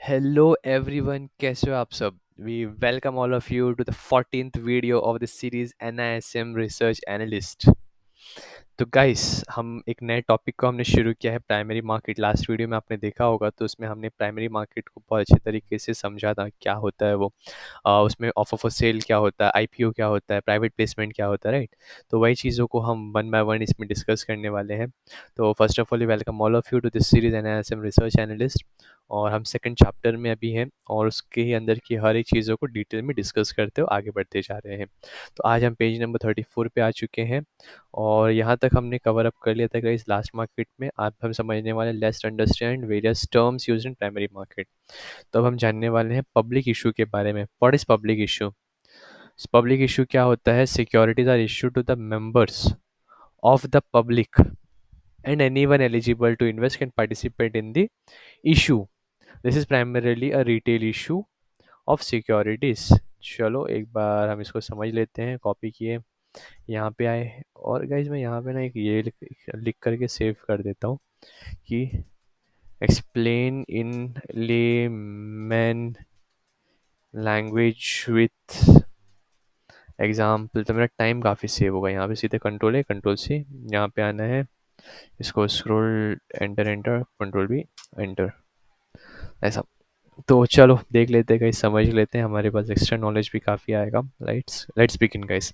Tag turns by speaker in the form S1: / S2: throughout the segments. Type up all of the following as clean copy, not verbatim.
S1: Hello everyone, कैसे हो आप सब। We welcome all of you to the 14th video of the series NISM research analyst. तो guys, हम एक नए टॉपिक को हमने शुरू किया है, प्राइमरी मार्केट। लास्ट वीडियो में आपने देखा होगा, तो उसमें हमने प्राइमरी मार्केट को बहुत अच्छे तरीके से समझा था, क्या होता है वो। उसमें ऑफर फॉर सेल क्या होता है, IPO क्या होता है, प्राइवेट प्लेसमेंट क्या होता है, राइट। तो वही चीज़ों को हम वन बाय वन इसमें डिस्कस करने वाले हैं। तो first of all welcome all of you to this series NISM research analyst. और हम सेकंड चैप्टर में अभी हैं, और उसके ही अंदर की हर एक चीज़ों को डिटेल में डिस्कस करते हुए आगे बढ़ते जा रहे हैं। तो आज हम पेज नंबर 34 पे आ चुके हैं, और यहाँ तक हमने कवर अप कर लिया था इस लास्ट मार्केट में। आज हम समझने वाले let's understand various terms used in primary market. तो अब हम जानने वाले हैं पब्लिक इशू के बारे में। What is public issue? Public issue क्या होता है? Securities are issue to the members of the public, and anyone eligible to invest can participate in the issue. This is primarily a retail issue of securities. चलो एक बार हम इसको समझ लेते हैं। कॉपी किए, यहाँ पे आए, और गाइज मैं यहाँ पे ना एक ये लिख करके सेव कर देता हूँ कि explain in layman language with example. तो मेरा टाइम काफ़ी सेव होगा। यहाँ पे सीधे कंट्रोल है, कंट्रोल सी, यहाँ पे आना है, इसको स्क्रॉल, एंटर एंटर, कंट्रोल भी एंटर, ऐसा। तो चलो देख लेते हैं गाइस, समझ लेते हैं, हमारे पास एक्स्ट्रा नॉलेज भी काफ़ी आएगा। Let's begin guys.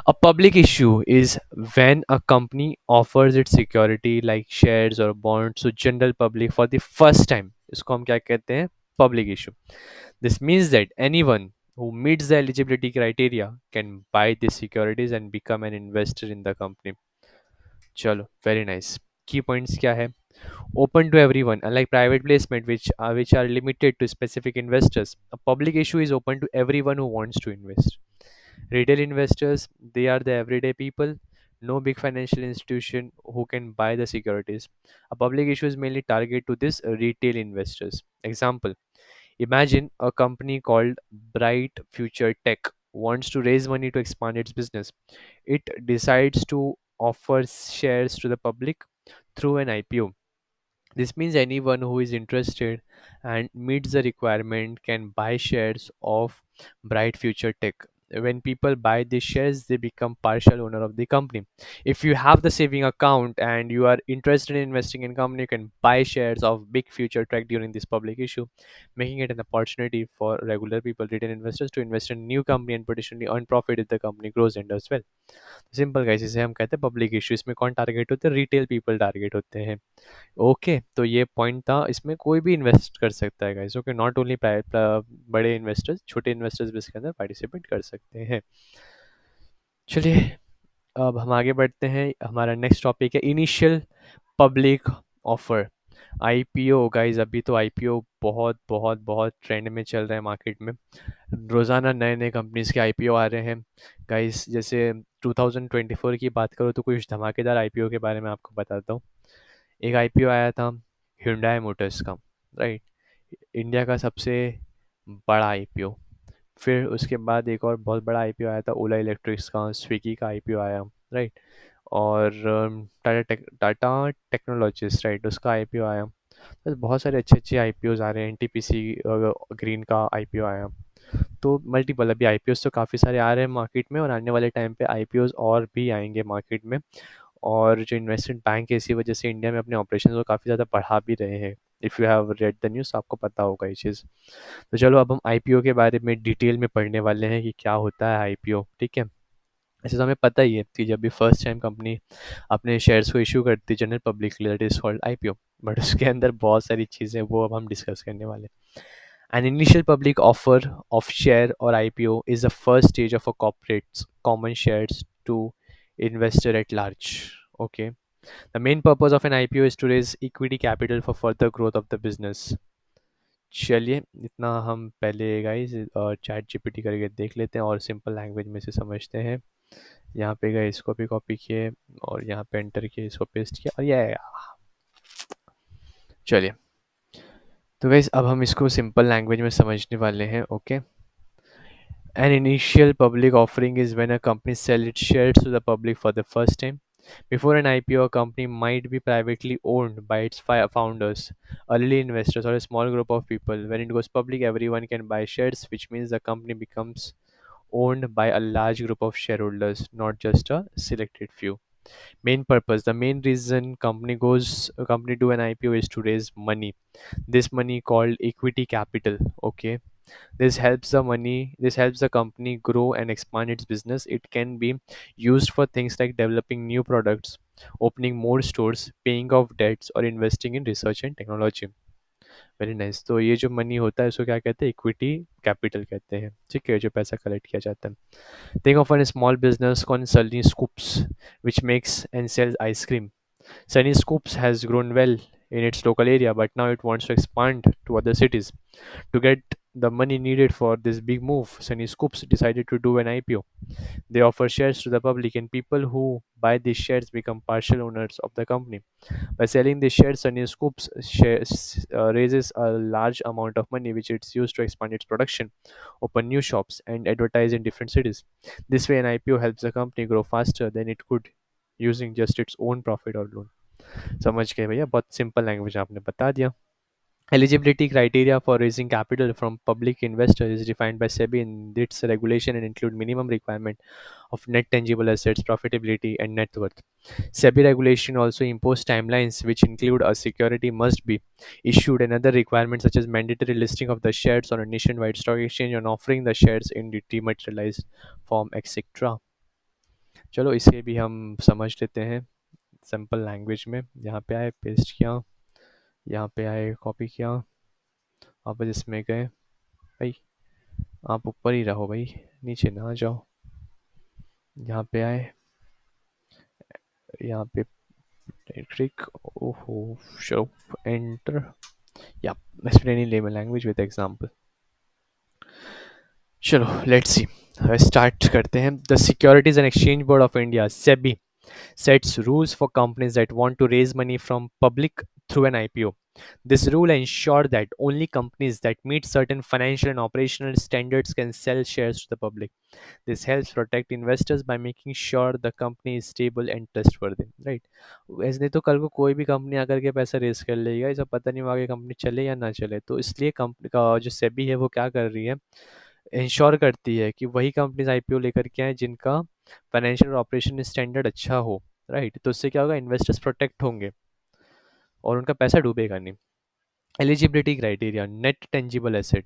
S1: A public issue is when a company offers its security like shares or bonds to general public for the first time. इसको हम क्या कहते हैं? Public issue. This means that anyone who meets the eligibility criteria can buy these securities and become an investor in the company. चलो, very nice. Key points क्या है? Open to everyone, unlike private placement, which are limited to specific investors. A public issue is open to everyone who wants to invest. Retail investors, they are the everyday people, no big financial institution who can buy the securities. A public issue is mainly targeted to this retail investors. Example: imagine a company called Bright Future Tech wants to raise money to expand its business. It decides to offer shares to the public through an IPO. This means anyone who is interested and meets the requirement can buy shares of Bright Future Tech. When people buy these shares, they become partial owner of the company. If you have the saving account and you are interested in investing in company, you can buy shares of Big Future Tech during this public issue, making it an opportunity for regular people, retail investors, to invest in new company and potentially earn profit if the company grows and does well. Simple guys, इसे हम कहते हैं public issue. इसमें कौन target होते हैं? Retail people target होते हैं। ओके, तो ये पॉइंट था। इसमें कोई भी इन्वेस्ट कर सकता है गाइस। ओके, नॉट ओनली बड़े इन्वेस्टर्स, छोटे इन्वेस्टर्स भी इसके अंदर पार्टिसिपेट कर सकते हैं। चलिए अब हम आगे बढ़ते हैं। हमारा नेक्स्ट टॉपिक है initial public offer, IPO। Guys, अभी तो IPO बहुत बहुत बहुत ट्रेंड में चल रहा है मार्केट में। रोज़ाना नए नए कंपनीज के IPO आ रहे हैं गाइस। जैसे 2024 की बात करो तो कुछ धमाकेदार IPO के बारे में आपको बताता हूँ। एक IPO आया था Hyundai मोटर्स का, राइट, इंडिया का सबसे बड़ा IPO। फिर उसके बाद एक और बहुत बड़ा IPO आया था ओला इलेक्ट्रिक्स का, स्विगी का IPO आया, राइट। और टाटा टेक्नोलॉजीज, राइट, उसका IPO आया। बस बहुत सारे अच्छे अच्छे IPOs आ रहे हैं। NTPC ग्रीन का IPO आया। तो मल्टीपल अभी IPOs तो काफ़ी सारे आ रहे हैं मार्केट में, और आने वाले टाइम पे IPOs और भी आएंगे मार्केट में। और जो इन्वेस्टमेंट बैंक है, इसी वजह से इंडिया में अपने ऑपरेशन को काफ़ी ज़्यादा बढ़ा भी रहे हैं। If you have read the news, आपको पता होगा ये चीज़। तो चलो अब हम IPO के बारे में डिटेल में पढ़ने वाले हैं कि क्या होता है IPO, ठीक है। ऐसे तो हमें पता ही है कि जब भी फर्स्ट टाइम कंपनी अपने शेयर्स को इशू करती है जनरल पब्लिक के लिए, that is called IPO। But उसके अंदर बहुत सारी चीज़ें, वो अब हम डिस्कस करने वाले हैं। An initial public offer of share or IPO is the first stage of a corporate's common shares to investor at large. Okay. The main purpose of an IPO is to raise equity capital for further growth of the business. चलिए इतना हम पहले guys chat GPT करके देख लेते हैं और simple language में से समझते हैं। यहाँ पे गए, इसको भी कॉपी किए और यहाँ पे एंटर किए, इसको पेस्ट किया, और ये चलिए। तो गाइस अब हम इसको सिंपल लैंग्वेज में समझने वाले हैं। Okay. An initial public offering is when a company sells its shares to the public for the first time. Before an IPO, a company might be privately owned by its founders, early investors, or a small group of people. When it goes public, everyone can buy shares, which means the company becomes owned by a large group of shareholders, not just a selected few. Main purpose: the main reason a company do an IPO is to raise money. This money called equity capital. Okay, this helps the company grow and expand its business. It can be used for things like developing new products, opening more stores, paying off debts, or investing in research and technology. Very nice. तो ये जो money होता है उसको क्या कहते हैं? Equity capital कहते हैं। ठीक है, जो पैसा कलेक्ट किया जाता है। Think of an small business कॉन Sunny Scoops which makes and sells ice cream. Sunny Scoops has grown well in its local area, but now it wants to expand to other cities. To get the money needed for this big move, Sunny Scoops decided to do an IPO. They offer shares to the public, and people who buy these shares become partial owners of the company. By selling these shares, Sunny Scoops raises a large amount of money, which it's used to expand its production, open new shops, and advertise in different cities. This way, an IPO helps the company grow faster than it could using just its own profit or loan. समझ गए भैया, बहुत simple language आपने बता दिया। Eligibility criteria for raising capital from public investors is defined by SEBI in its regulation and include minimum requirement of net tangible assets, profitability, and net worth. SEBI regulation also impose timelines which include a security must be issued and other requirements such as mandatory listing of the shares on a nationwide stock exchange and offering the shares in the dematerialized form, etc. चलो इसे भी हम समझ लेते हैं simple language में। यहाँ पे आए, पेस्ट किया, यहाँ पे आए, कॉपी किया, वापस इसमें गए। भाई आप ऊपर ही रहो भाई, नीचे ना जाओ। यहाँ पे आए, यहाँ पे ट्रिक, ओहो, शो एंटर, या explaining layman language with example. चलो लेट्स सी, स्टार्ट करते हैं। The securities and exchange board of India SEBI sets rules for companies that want to raise money from public through an IPO. This rule ensures that only companies that meet certain financial and operational standards can sell shares to the public. This helps protect investors by making sure the company is stable and trustworthy. Right? ऐसे नहीं तो कल को कोई भी company आकर के पैसा रेस कर लेगा, इसे पता नहीं वो आगे कंपनी चले या ना चले। तो इसलिए कंपनी का जो सेबी है वो क्या कर रही है, इंश्योर करती है कि वही कंपनीज आईपीओ लेकर के आए जिनका फाइनेंशियल और ऑपरेशन स्टैंडर्ड अच्छा हो। राइट, तो उससे क्या होगा, इन्वेस्टर्स प्रोटेक्ट होंगे और उनका पैसा डूबेगा नहीं। Eligibility criteria: net tangible asset.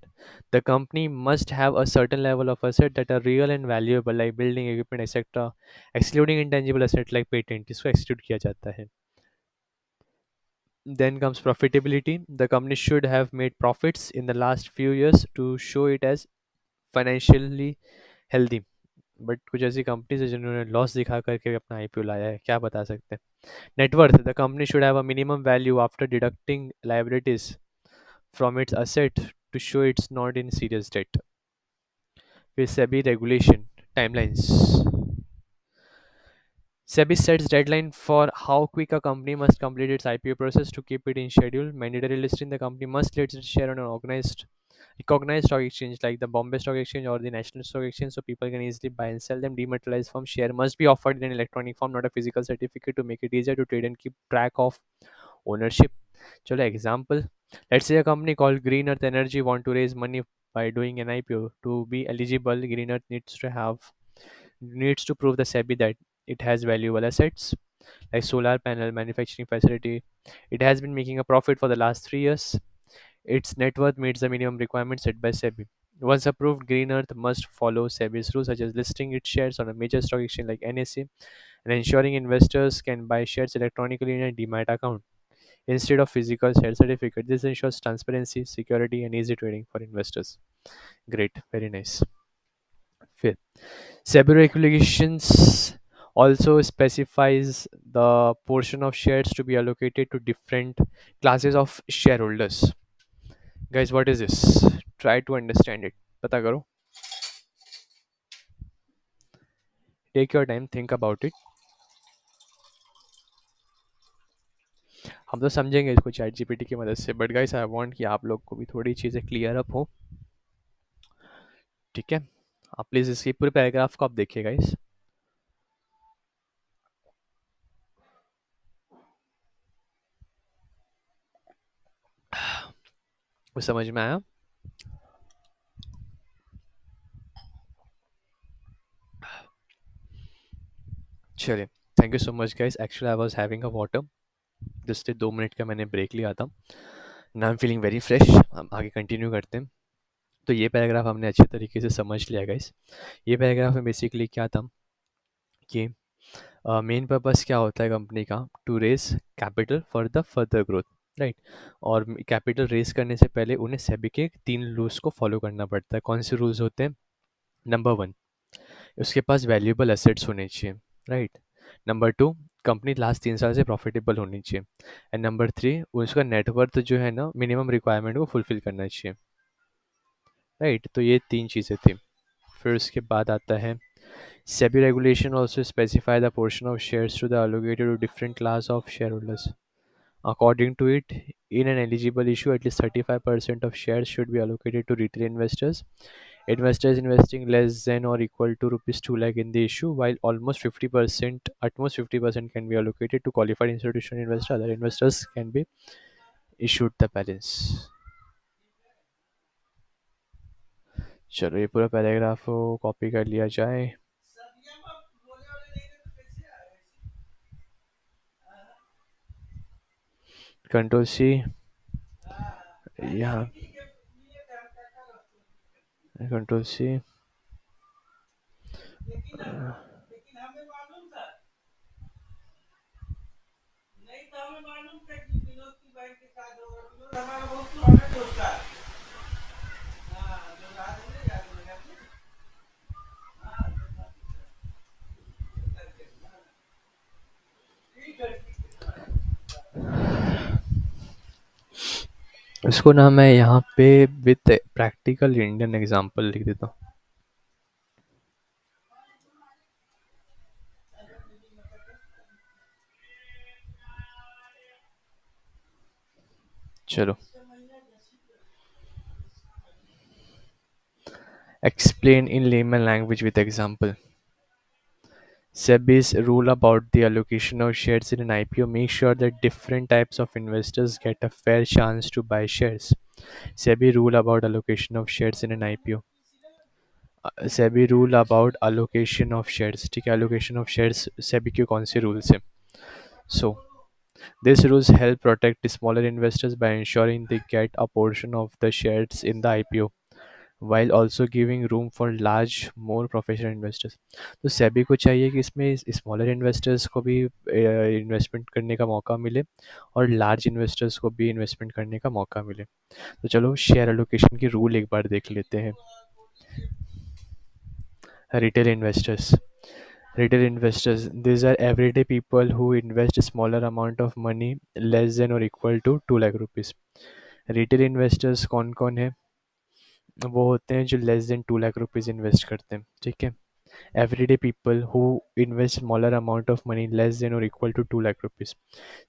S1: The company must have a certain level of asset that are real and valuable like building equipment etc. Excluding intangible asset like patent, इसको exclude किया जाता है। Then comes profitability. The company should have made profits in the last few years to show it as financially healthy. But कुछ ऐसी companies है जिन्होंने loss दिखा करके अपना आईपीओ लाया है, क्या बता सकते हैं। Net worth: the company should have a minimum value after deducting liabilities from its asset to show it's not in serious debt. फिर SEBI regulation timelines. SEBI sets deadline for how quick a company must complete its IPO process to keep it in schedule. Mandatory listing: the company must list its share on an recognized stock exchange like the Bombay Stock Exchange or the National Stock Exchange so people can easily buy and sell them. Dematerialized form: share must be offered in an electronic form, not a physical certificate, to make it easier to trade and keep track of ownership. चलो example, let's say a company called Green Earth Energy want to raise money by doing an IPO. To be eligible, Green Earth needs to prove the SEBI that it has valuable assets like solar panel manufacturing facility. It has been making a profit for the last 3 years. Its net worth meets the minimum requirements set by SEBI. Once approved, Green Earth must follow SEBI's rules such as listing its shares on a major stock exchange like NSE and ensuring investors can buy shares electronically in a demat account instead of physical share certificate. This ensures transparency, security, and easy trading for investors. Great, very nice. Fifth, SEBI regulations also specifies the portion of shares to be allocated to different classes of shareholders. Guys, what is this? Try to understand it. पता करो. Take your time, think about it. हम तो समझेंगे इसको chat GPT की मदद से, but guys I want कि आप लोग को भी थोड़ी चीज़ें क्लियर अप हो। ठीक है, आप प्लीज़ इसकी पूरे पैराग्राफ को आप देखिए गाइस। वो समझ में आया? चलिए, thank you so much guys. Actually I was having a water, just 2 minute का मैंने ब्रेक लिया था। Now I am feeling very fresh. हम आगे कंटिन्यू करते हैं। तो ये पैराग्राफ हमने अच्छे तरीके से समझ लिया गाइस। ये पैराग्राफ में बेसिकली क्या था कि मेन पर्पस क्या होता है कंपनी का, to raise capital for the further growth, right. और कैपिटल रेज करने से पहले उन्हें सेबी के 3 रूल्स को फॉलो करना पड़ता है। कौन से रूल्स होते हैं? नंबर 1, उसके पास वैल्यूएबल एसेट्स होने चाहिए, राइट। नंबर 2, कंपनी लास्ट 3 साल से प्रॉफिटेबल होनी चाहिए। एंड नंबर 3, उसका नेटवर्थ जो है ना, मिनिमम रिक्वायरमेंट को फुलफिल करना चाहिए, राइट। तो ये 3 चीज़ें थी। फिर उसके बाद आता है SEBI regulation also specify the portion of shares to the allocated to different class of shareholders. According to it, in an eligible issue, at least 35% of shares should be allocated to retail investors. Investors investing less than or equal to rupees 2 lakh in the issue, while almost 50%, at most 50% can be allocated to qualified institutional investors. Other investors can be issued the balance. चलो ये पूरा paragraph copy कर लिया जाए। Control C, यहाँ control C. इसको ना मैं यहाँ पे विथ प्रैक्टिकल इंडियन एग्जांपल लिख देता हूँ। चलो, explain in layman language with example. SEBI's rule about the allocation of shares in an IPO makes sure that different types of investors get a fair chance to buy shares. SEBI rule about allocation of shares in an IPO. SEBI rule about allocation of shares, ठीक है। allocation of shares SEBI के कौन से rules हैं? So these rules help protect smaller investors by ensuring they get a portion of the shares in the IPO, while also giving room for large more professional investors. तो सेबी को चाहिए कि इसमें smaller investors को भी investment करने का मौका मिले और लार्ज इन्वेस्टर्स को भी इन्वेस्टमेंट करने का मौका मिले। तो चलो शेयर एलोकेशन की रूल एक बार देख लेते हैं। Retail investors, retail investors, these are everyday people who invest a smaller amount of money less than or equal to 2 lakh rupees. Retail investors कौन कौन है? वो होते हैं जो less than 2 lakh rupees invest करते हैं, ठीक है। everyday people who invest smaller amount of money less than or equal to 2 lakh rupees.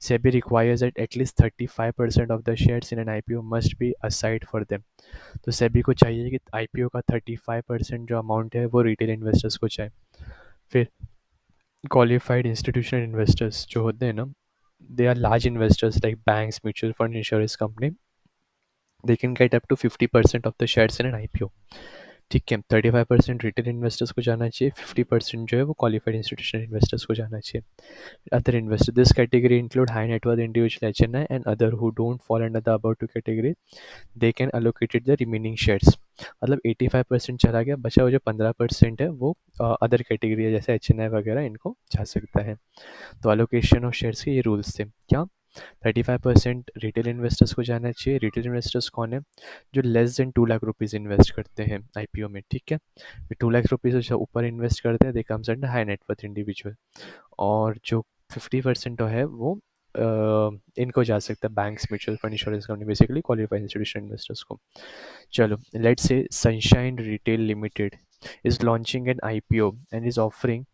S1: SEBI requires that at least 35% of the shares in an IPO must be aside for them. तो SEBI को चाहिए कि IPO का 35% जो amount है वो retail investors को चाहिए। फिर क्वालिफाइड इंस्टीट्यूशनल इन्वेस्टर्स जो होते हैं ना, they are large investors like banks, mutual fund, insurance company, they can get up to 50% of the shares in an IPO, ठीक है। 35% रिटेल इन्वेस्टर्स को जाना चाहिए, 50% जो है वो क्वालिफाइड इंस्टीट्यूशनल इन्वेस्टर्स को जाना चाहिए। Other investor, this category include high net worth individual HNI and other who don't fall under the above two category, they can allocated the remaining shares. मतलब 85% चला गया, बचा हुआ जो 15% है वो अदर कैटेगरी है जैसे HNI वगैरह, इनको जा सकता है। तो अलोकेशन ऑफ शेयर्स के ये रूल्स थे क्या? 35% रिटेल इन्वेस्टर्स को जाना चाहिए। रिटेल इन्वेस्टर्स कौन है? जो less than 2 lakh rupees invest करते हैं IPO में, ठीक है। 2 लाख रुपीज़ से ऊपर इन्वेस्ट करते हैं, they comes under high net worth individual. और जो 50% है वो इनको जा सकता है, banks, mutual fund, insurance company, basically qualified institutional investors को। चलो, let's say sunshine retail limited is launching an IPO and is offering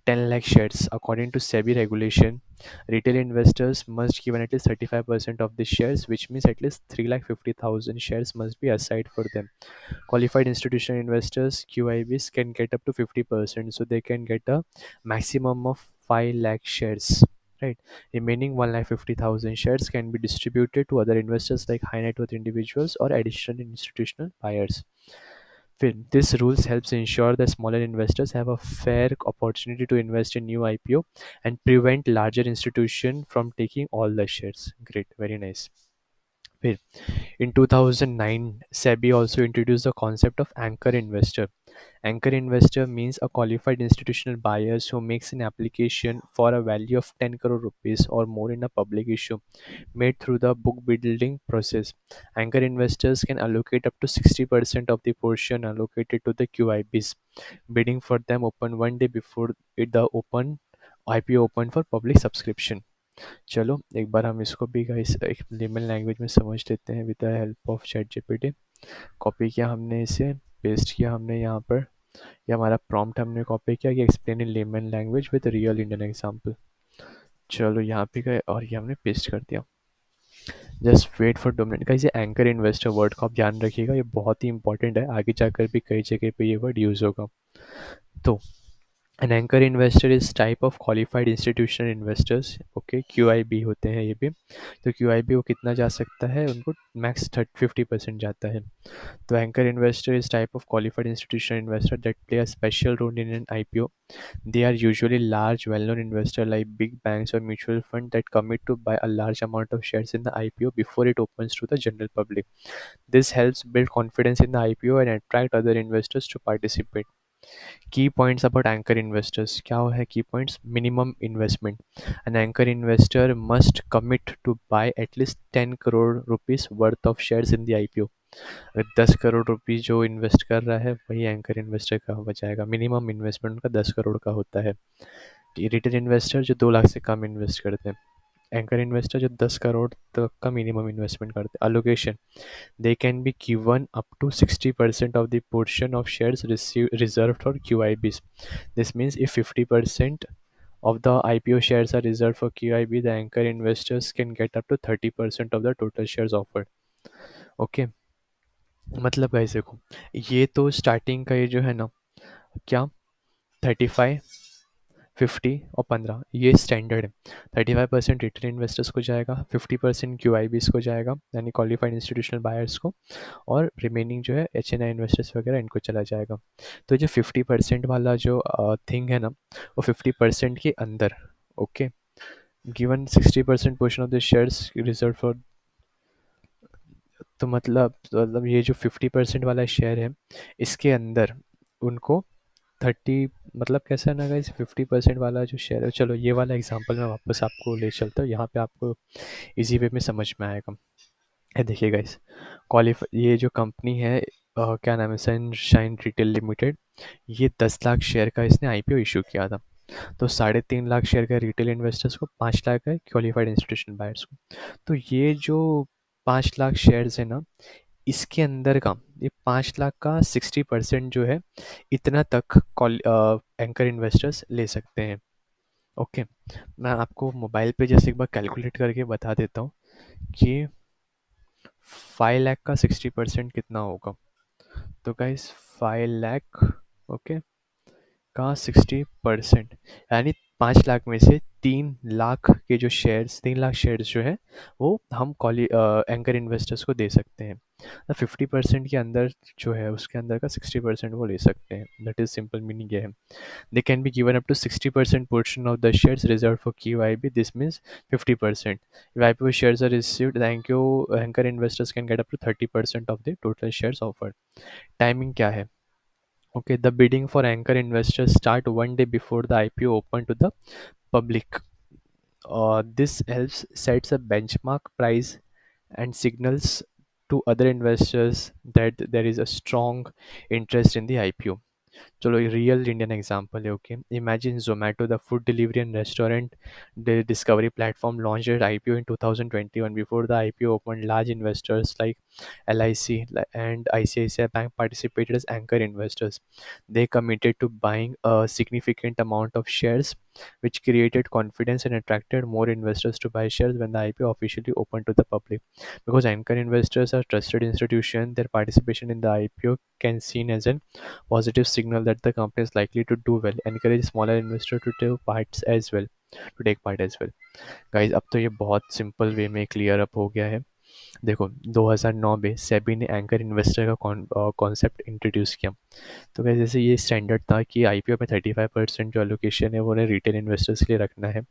S1: 10 lakh shares. According to SEBI regulation, retail investors must give at least 35% of the shares, which means at least 3,50,000 shares must be aside for them. Qualified institutional investors, QIBs, can get up to 50%, so they can get a maximum of 5 lakh shares. right? Remaining 1,50,000 shares can be distributed to other investors like high net worth individuals or additional institutional buyers. This rules helps ensure that smaller investors have a fair opportunity to invest in new IPO and prevent larger institution from taking all the shares. Great, very nice. फिर, in 2009, SEBI also introduced the concept of anchor investor. Anchor investor means a qualified institutional buyers who makes an application for a value of 10 crore rupees or more in a public issue made through the book building process. Anchor investors can allocate up to 60% of the portion allocated to the QIBs. Bidding for them open one day before the open IPO open for public subscription. चलो एक बार हम इसको भी guys एक layman language में समझ लेते हैं with the help of chat GPT. Copy किया हमने इसे, पेस्ट किया हमने यहाँ पर, ये हमारा प्रॉम्प्ट हमने कॉपी किया कि explain in layman language with real Indian example. चलो यहाँ पे गए और ये हमने पेस्ट कर दिया. Just wait for 2 minute guys. ये एंकर इन्वेस्टर वर्ड को आप ध्यान रखिएगा, ये बहुत ही इंपॉर्टेंट है, आगे जाकर भी कई जगह पे ये वर्ड यूज़ होगा. तो an anchor investor is type of qualified institutional investors. Okay, QIB होते हैं ये भी. तो QIB वो कितना जा सकता है, उनको मैक्स 50% जाता है. तो anchor investor is type of qualified institutional investor that play a special role in an IPO. They are usually large, well-known investors like big banks or mutual funds that commit to buy a large amount of shares in the IPO before it opens to the general public. This helps build confidence in the IPO and attract other investors to participate. Key points about anchor investors. क्या है key points? Minimum investment. An anchor investor must commit to buy at least 10 crore rupees worth of shares in the IPO. अगर 10 crore rupees जो invest कर रहा है वही anchor investor का हो जाएगा. मिनिमम इन्वेस्टमेंट उनका 10 करोड़ का होता है. रिटेल इन्वेस्टर जो 2 लाख से कम इन्वेस्ट करते हैं. एंकर इन्वेस्टर जो 10 करोड़ तक का मिनिमम इन्वेस्टमेंट करते हैं. Allocation. They can be given up to 60% of the portion of shares reserved for QIBs. This means if 50% of the IPO shares are reserved for QIB, the anchor investors can get up to 30% of the total shares offered. Okay. मतलब guys देखो, ये तो starting का ये जो है ना, क्या 35, 50 और 15 ये स्टैंडर्ड है. 35% रिटेल इन्वेस्टर्स को जाएगा, 50% QIBs को जाएगा यानी क्वालिफाइड इंस्टीट्यूशनल बायर्स को, और रिमेनिंग जो है HNI इन्वेस्टर्स वगैरह इनको चला जाएगा. तो जो 50% वाला जो थिंग है ना, वो 50% के अंदर. Okay, given 60% portion of the shares reserve for. तो मतलब ये जो 50% वाला शेयर है इसके अंदर उनको 30, मतलब कैसा है ना गाइस, 50% वाला जो शेयर है. चलो ये वाला एग्जांपल मैं वापस आपको ले चलता हूँ, यहाँ पे आपको इजी वे में समझ में आएगा. ये देखिए गाइस, क्वालिफाई ये जो कंपनी है क्या नाम है, सनशाइन रिटेल लिमिटेड. ये 10 लाख शेयर का इसने IPO इशू किया था. तो 3.5 लाख शेयर का रिटेल इन्वेस्टर्स को, 5 लाख है क्वालिफाइड इंस्टीट्यूशनल बायर्स को. तो ये जो 5 लाख शेयर्स है ना, इसके अंदर का ये 5 लाख का 60% जो है, इतना तक एंकर इन्वेस्टर्स ले सकते हैं. ओके, मैं आपको मोबाइल पे जैसे एक बार कैलकुलेट करके बता देता हूँ कि 5 लाख का 60% कितना होगा. तो गाइस 5 लाख, ओके, का 60% यानी 5 लाख में से 3 लाख के जो शेयर्स, 3 लाख शेयर्स जो है वो हम एंकर इन्वेस्टर्स को दे सकते हैं. 50% के अंदर जो है उसके अंदर का 60% वो ले सकते हैं. दैट इज सिंपल मीनिंग ये है. They can be given up to 60% portion of the shares reserve for QIB. This means 50%. If IPO shares are received, thank you, anchor investors can get up to 30% of the total shares offered. Timing क्या है? Okay, the bidding for anchor investors start one day before the IPO open to the public. This helps sets a benchmark price and signals to other investors that there is a strong interest in the IPO. चलो real Indian example है. Okay, imagine Zomato the food delivery and restaurant discovery platform launch it IPO in 2021. Before the IPO opened, large investors like LIC and ICICI Bank participated as anchor investors. They committed to buying a significant amount of shares, which created confidence and attracted more investors to buy shares when the IPO officially opened to the public. Because anchor investors are trusted institutions, their participation in the IPO can seen as an positive signal that the company is likely to do well, encourage smaller investors to take parts as well. To take part as well. Guys अब तो ये बहुत simple way में clear up हो गया है। देखो 2009 में सेबी ने एंकर इन्वेस्टर का कॉन्सेप्ट इंट्रोड्यूस किया। तो गाइस जैसे ये स्टैंडर्ड था कि आईपीओ में 35% जो एलोकेशन है वो उन्हें रिटेल इन्वेस्टर्स के लिए रखना है,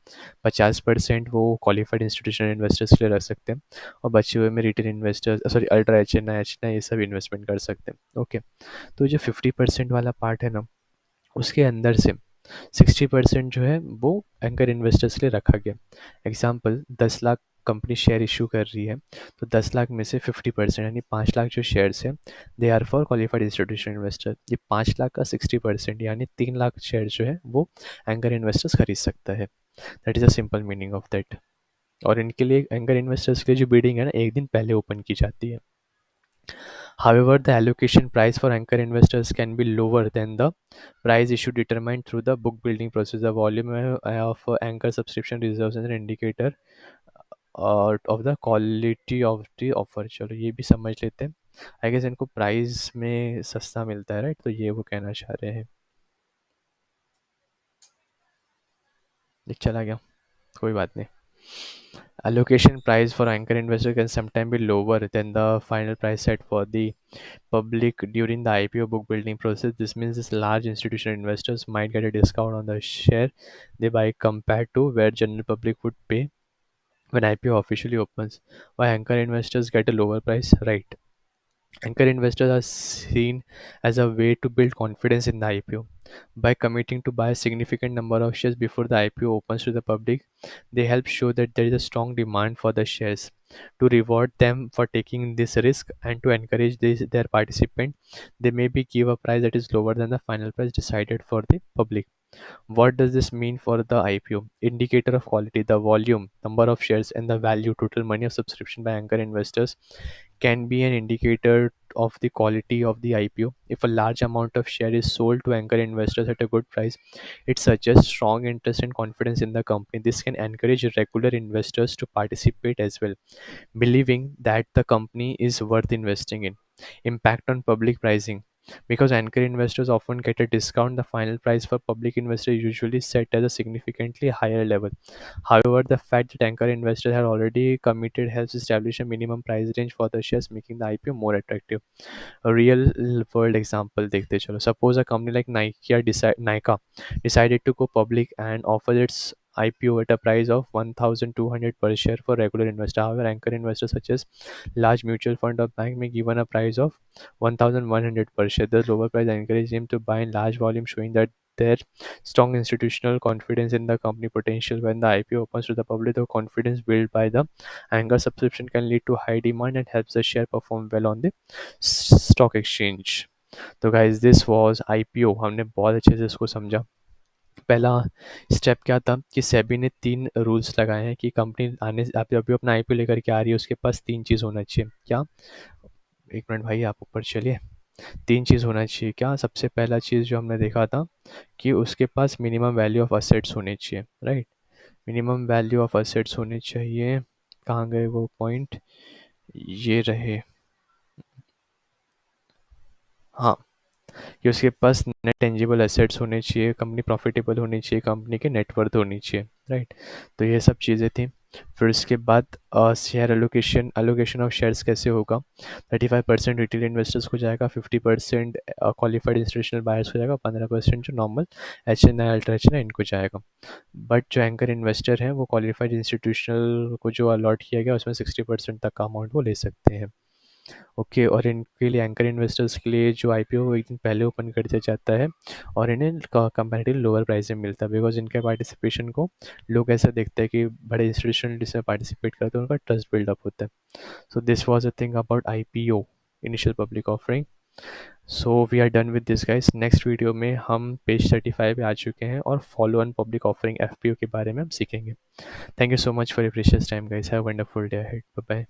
S1: 50% वो क्वालिफाइड इंस्टीट्यूशनल इन्वेस्टर्स के लिए रख सकते हैं, और बचे हुए में retail investors sorry ultra H N I ये सब इन्वेस्टमेंट कर सकते हैं। ओके, तो जो 50% वाला पार्ट है ना, उसके अंदर से 60% जो है वो एंकर इन्वेस्टर्स के लिए रखा गया। Example 10 lakh company share issue कर रही है, तो 10 लाख में से 50% यानी 5 लाख जो शेयर्स हैं they are for qualified institutional investor. ये 5 लाख का 60% यानी 3 लाख शेयर जो है वो एंकर इन्वेस्टर्स खरीद सकता है। That is a simple meaning of that. और इनके लिए एंकर इन्वेस्टर्स के लिए जो बिडिंग है ना, एक दिन पहले ओपन की जाती है। However, the allocation price for anchor investors can be lower than the price issue determined through the book building process. The volume of anchor subscription reserves as an indicator of the quality of the offer. चलो ये भी समझ लेते हैं। I guess इनको price में सस्ता मिलता है, राइट? तो ये वो कहना चाह रहे हैं। ये चला गया, कोई बात नहीं। Allocation price for anchor investor can sometimes be lower than the final price set for the public during the IPO book building process. This means this large institutional investors might get a discount on the share they buy compared to where general public would pay when IPO officially opens. Why anchor investors get a lower price? Right. Anchor investors are seen as a way to build confidence in the IPO. By committing to buy a significant number of shares before the IPO opens to the public, they help show that there is a strong demand for the shares. To reward them for taking this risk and to encourage their participant, they may be give a price that is lower than the final price decided for the public. What does this mean for the IPO? Indicator of quality: the volume, number of shares, and the value total money of subscription by anchor investors can be an indicator of the quality of the IPO. If a large amount of share is sold to anchor investors at a good price, it suggests strong interest and confidence in the company. This can encourage regular investors to participate as well, believing that the company is worth investing in. Impact on public pricing: because anchor investors often get a discount, the final price for public investors is usually set at a significantly higher level. However, the fact that anchor investors have already committed helps establish a minimum price range for the shares, making the IPO more attractive. A real world example देखते चलो. Suppose a company like Nika decided to go public and offer its IPO at a price of 1,200 per share for regular investor. However, anchor investors such as large mutual fund or bank may given a price of 1,100 per share. The lower price encourages him to buy in large volume, showing that their strong institutional confidence in the company potential. When the IPO opens to the public, the confidence built by the anchor subscription can lead to high demand and helps the share perform well on the stock exchange. तो guys this was IPO. हमने बहुत अच्छे से इसको समझा। पहला step क्या था कि सेबी ने 3 रूल्स लगाए हैं कि कंपनी आने आप जब भी अपना आईपीओ लेकर के आ रही है उसके पास 3 चीज़ होना चाहिए। क्या? एक मिनट भाई, आप ऊपर चलिए। 3 चीज़ होना चाहिए। क्या? सबसे पहला चीज़ जो हमने देखा था कि उसके पास मिनिमम वैल्यू ऑफ असेट्स होने चाहिए, right? Minimum value of assets होने चाहिए। कहाँ गए वो पॉइंट? ये रहे। हाँ, कि उसके पास नेट टेंजिबल एसेट्स होने चाहिए, कंपनी प्रॉफिटेबल होनी चाहिए, कंपनी के नेटवर्थ होनी चाहिए, राइट? तो ये सब चीज़ें थी। फिर उसके बाद शेयर एलोकेशन ऑफ शेयर्स कैसे होगा? 35% रिटेल इन्वेस्टर्स को जाएगा, 50% क्वालिफाइड इंस्टीट्यूशनल बायर्स को जाएगा, 15% जो normal H N I ultra H N I इनको जाएगा। बट जो एंकर इन्वेस्टर हैं वो क्वालिफाइड इंस्टीट्यूशनल को जो अलॉट किया गया उसमें 60% तक का अमाउंट वो ले सकते हैं। ओके, और इनके लिए एंकर इन्वेस्टर्स के लिए जो आईपीओ वो एक दिन पहले ओपन कर दिया जाता है और इन्हें कंपैरेटिव लोअर प्राइस में मिलता है, बिकॉज इनके पार्टिसिपेशन को लोग ऐसा देखते हैं कि बड़े इंस्टीट्यूशन जिसमें पार्टिसिपेट करते हैं उनका ट्रस्ट बिल्डअप होता है। So this was a thing about IPO, initial public offering. So we are done with this guys. Next video में हम पेज 35 पे आ चुके हैं और follow on public offering FPO के बारे में हम सीखेंगे। Thank you so much for your precious time guys. Have a wonderful day ahead. Bye bye.